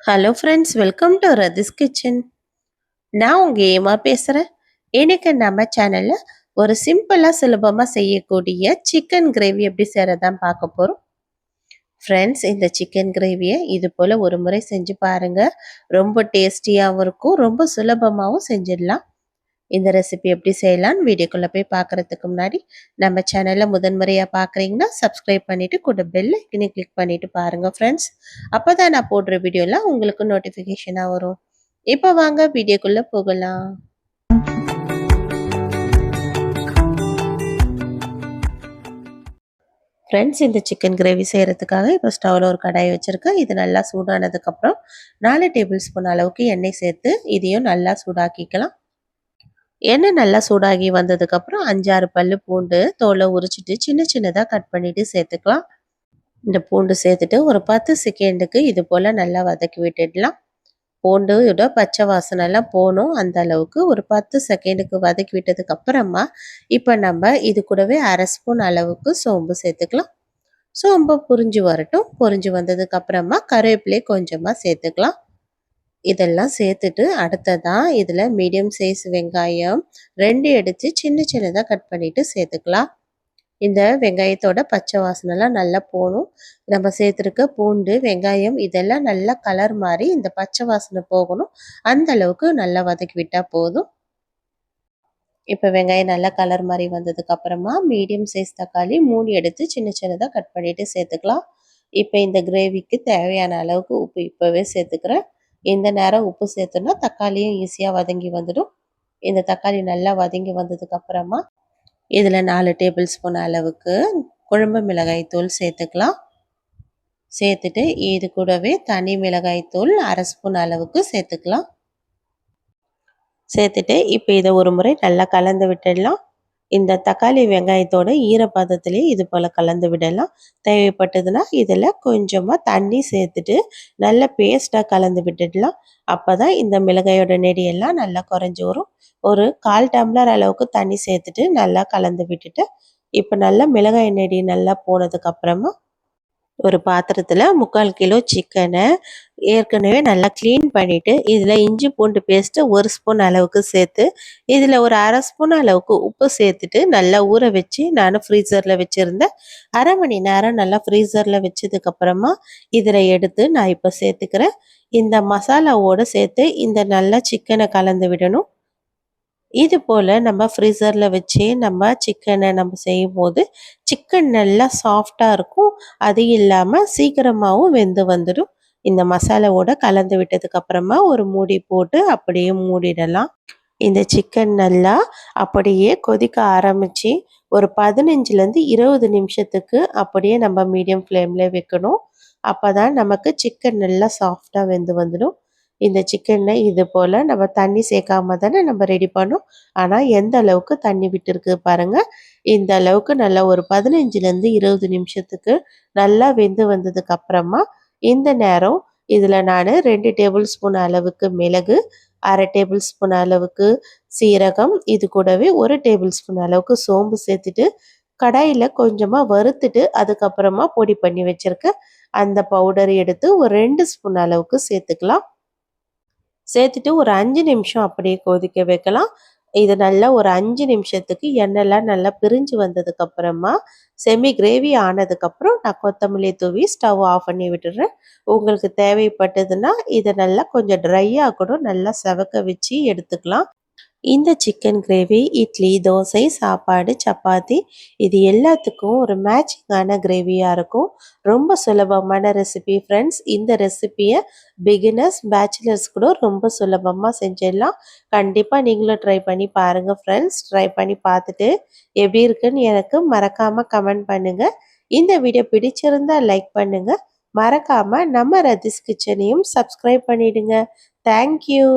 Hello friends, welcome to Rathi's kitchen. நான் உங்கள் ஏமா பேசுகிறேன். இன்னைக்கு நம்ம சேனலில் ஒரு சிம்பிளாக சுலபமாக செய்யக்கூடிய சிக்கன் கிரேவி எப்படி செய்கிறதான் பார்க்க போகிறோம். ஃப்ரெண்ட்ஸ், இந்த சிக்கன் கிரேவியை இது போல் ஒரு முறை செஞ்சு பாருங்கள். ரொம்ப டேஸ்டியாகவும் இருக்கும், ரொம்ப சுலபமாகவும் செஞ்சிடலாம். இந்த ரெசிபி எப்படி செய்யலான்னு வீடியோக்குள்ளே போய் பார்க்குறதுக்கு முன்னாடி நம்ம சேனலில் முதன்முறையாக பார்க்குறீங்கன்னா சப்ஸ்கிரைப் பண்ணிவிட்டு கூட பெல் ஐக்கனை கிளிக் பண்ணிவிட்டு பாருங்கள் ஃப்ரெண்ட்ஸ். அப்போ தான் நான் போடுற வீடியோலாம் உங்களுக்கு நோட்டிஃபிகேஷனாக வரும். இப்போ வாங்க வீடியோக்குள்ளே போகலாம். ஃப்ரெண்ட்ஸ், இந்த சிக்கன் கிரேவி செய்கிறதுக்காக இப்போ ஸ்டவ்வில் ஒரு கடாய் வச்சுருக்கேன். இது நல்லா சூடானதுக்கப்புறம் 4 டேபிள் ஸ்பூன் அளவுக்கு எண்ணெய் சேர்த்து இதையும் நல்லா சூடாக்கிக்கலாம். எண்ணெய் நல்லா சூடாகி வந்ததுக்கப்புறம் 5-6 பல்லு பூண்டு தோலை உரிச்சிட்டு சின்ன சின்னதாக கட் பண்ணிவிட்டு சேர்த்துக்கலாம். இந்த பூண்டு சேர்த்துட்டு ஒரு 10 செகண்டுக்கு இது போல் நல்லா வதக்கி விட்டுடலாம். பூண்டோட பச்சை வாசனைலாம் போகணும். அந்த அளவுக்கு ஒரு 10 செகண்டுக்கு வதக்கி விட்டதுக்கப்புறமா இப்போ நம்ம இது கூடவே 1/2 ஸ்பூன் அளவுக்கு சோம்பு சேர்த்துக்கலாம். சோம்பு பொரிஞ்சு வரட்டும். பொரிஞ்சு வந்ததுக்கப்புறமா கருவேப்பிலை கொஞ்சமாக சேர்த்துக்கலாம். இதெல்லாம் சேர்த்துட்டு அடுத்ததான் இதில் மீடியம் சைஸ் வெங்காயம் 2 எடுத்து சின்ன சின்னதாக கட் பண்ணிவிட்டு சேர்த்துக்கலாம். இந்த வெங்காயத்தோட பச்சை வாசனைலாம் நல்லா போகணும். நம்ம சேர்த்துருக்க பூண்டு வெங்காயம் இதெல்லாம் நல்லா கலர் மாதிரி இந்த பச்சை வாசனை போகணும். அந்த அளவுக்கு நல்லா வதக்கி விட்டால் போதும். இப்போ வெங்காயம் நல்லா கலர் மாதிரி வந்ததுக்கப்புறமா மீடியம் சைஸ் தக்காளி 3 எடுத்து சின்ன சின்னதாக கட் பண்ணிவிட்டு சேர்த்துக்கலாம். இப்போ இந்த கிரேவிக்கு தேவையான அளவுக்கு உப்பு இப்போவே சேர்த்துக்கிறேன். இந்த நேரம் உப்பு சேர்த்தோன்னா தக்காளியும் ஈஸியாக வதங்கி வந்துடும். இந்த தக்காளி நல்லா வதங்கி வந்ததுக்கப்புறமா இதில் 4 டேபிள் ஸ்பூன் அளவுக்கு குழம்பு மிளகாய் தூள் சேர்த்துக்கலாம். சேர்த்துட்டு இது கூடவே தனி மிளகாய் தூள் 1/2 ஸ்பூன் அளவுக்கு சேர்த்துக்கலாம். சேர்த்துட்டு இப்போ இதை ஒரு முறை நல்லா கலந்து விட்டுடலாம். இந்த தக்காளி வெங்காயத்தோட ஈரப்பதத்திலே இது போல் கலந்து விடலாம். தேவைப்பட்டதுன்னா இதில் கொஞ்சமாக தண்ணி சேர்த்துட்டு நல்ல பேஸ்ட்டாக கலந்து விட்டுடலாம். அப்போ தான் இந்த மிளகாயோட நெடியெல்லாம் நல்லா குறைஞ்சி வரும். ஒரு 1/4 டம்ளர் அளவுக்கு தண்ணி சேர்த்துட்டு நல்லா கலந்து விட்டுட்டு இப்போ நல்லா மிளகாய் நெடி நல்லா போனதுக்கப்புறமா ஒரு பாத்திரத்தில் 3/4 கிலோ சிக்கனை ஏற்கனவே நல்லா க்ளீன் பண்ணிவிட்டு இதில் இஞ்சி பூண்டு பேஸ்ட்டு 1 ஸ்பூன் அளவுக்கு சேர்த்து இதில் ஒரு 1/2 ஸ்பூன் அளவுக்கு உப்பு சேர்த்துட்டு நல்லா ஊற வச்சு நான் ஃப்ரீசரில் வச்சுருந்தேன். 1/2 மணி நேரம் நல்லா ஃப்ரீசரில் வச்சதுக்கப்புறமா இதில் எடுத்து நான் இப்போ சேர்த்துக்கிறேன். இந்த மசாலாவோடு சேர்த்து இந்த நல்லா சிக்கனை கலந்து விடணும். இது போல் நம்ம ஃப்ரீசரில் வச்சு நம்ம சிக்கனை நம்ம செய்யும் போது சிக்கன் நல்லா சாஃப்டாக இருக்கும். அது இல்லாமல் சீக்கிரமாகவும் வெந்து வந்துடும். இந்த மசாலாவோட கலந்து விட்டதுக்கப்புறமா ஒரு மூடி போட்டு அப்படியே மூடிடலாம். இந்த சிக்கன் நல்லா அப்படியே கொதிக்க ஆரம்பித்து ஒரு 15லேருந்து 20 நிமிஷத்துக்கு அப்படியே நம்ம மீடியம் ஃப்ளேமில் வைக்கணும். அப்போ தான் நமக்கு சிக்கன் நல்லா சாஃப்டாக வெந்து வந்துடும். இந்த சிக்கனை இது போல் நம்ம தண்ணி சேர்க்காம தானே நம்ம ரெடி பண்ணோம். ஆனால் எந்த அளவுக்கு தண்ணி விட்டுருக்கு பாருங்கள். இந்த அளவுக்கு நல்லா ஒரு 15லேருந்து 20 நிமிஷத்துக்கு நல்லா வெந்து வந்ததுக்கப்புறமா இந்த நேரம் இதில் நான் 2 டேபிள் ஸ்பூன் அளவுக்கு மிளகு, 1/2 டேபிள் ஸ்பூன் அளவுக்கு சீரகம், இது கூடவே 1 டேபிள் ஸ்பூன் அளவுக்கு சோம்பு சேர்த்துட்டு கடாயில் கொஞ்சமாக வறுத்துட்டு அதுக்கப்புறமா பொடி பண்ணி வச்சுருக்க அந்த பவுடர் எடுத்து ஒரு 2 ஸ்பூன் அளவுக்கு சேர்த்துக்கலாம். சேர்த்துட்டு ஒரு 5 நிமிஷம் அப்படியே கொதிக்க வைக்கலாம். இது நல்லா ஒரு 5 நிமிஷத்துக்கு எண்ணெய்லாம் நல்லா பிரிஞ்சு வந்ததுக்கப்புறமா செமி கிரேவி ஆனதுக்கப்புறம் நான் கொத்தமல்லி தூவி ஸ்டவ் ஆஃப் பண்ணி விட்டுடுறேன். உங்களுக்கு தேவைப்பட்டதுன்னா இதை நல்லா கொஞ்சம் ட்ரையாக கூட நல்லா செவக்க வச்சு எடுத்துக்கலாம். இந்த சிக்கன் கிரேவி இட்லி, தோசை, சாப்பாடு, சப்பாத்தி இது எல்லாத்துக்கும் ஒரு மேட்சிங்கான கிரேவியாக இருக்கும். ரொம்ப சுலபமான ரெசிபி ஃப்ரெண்ட்ஸ். இந்த ரெசிபியை பிகினர்ஸ், பேச்சுலர்ஸ் கூட ரொம்ப சுலபமாக செஞ்சிடலாம். கண்டிப்பாக நீங்களும் ட்ரை பண்ணி பாருங்கள் ஃப்ரெண்ட்ஸ். ட்ரை பண்ணி பார்த்துட்டு எப்படி இருக்குன்னு எனக்கு மறக்காமல் கமெண்ட் பண்ணுங்கள். இந்த வீடியோ பிடிச்சிருந்தால் லைக் பண்ணுங்கள். மறக்காமல் நம்ம ரதிஸ் கிச்சனையும் சப்ஸ்கிரைப் பண்ணிவிடுங்க. தேங்க்யூ.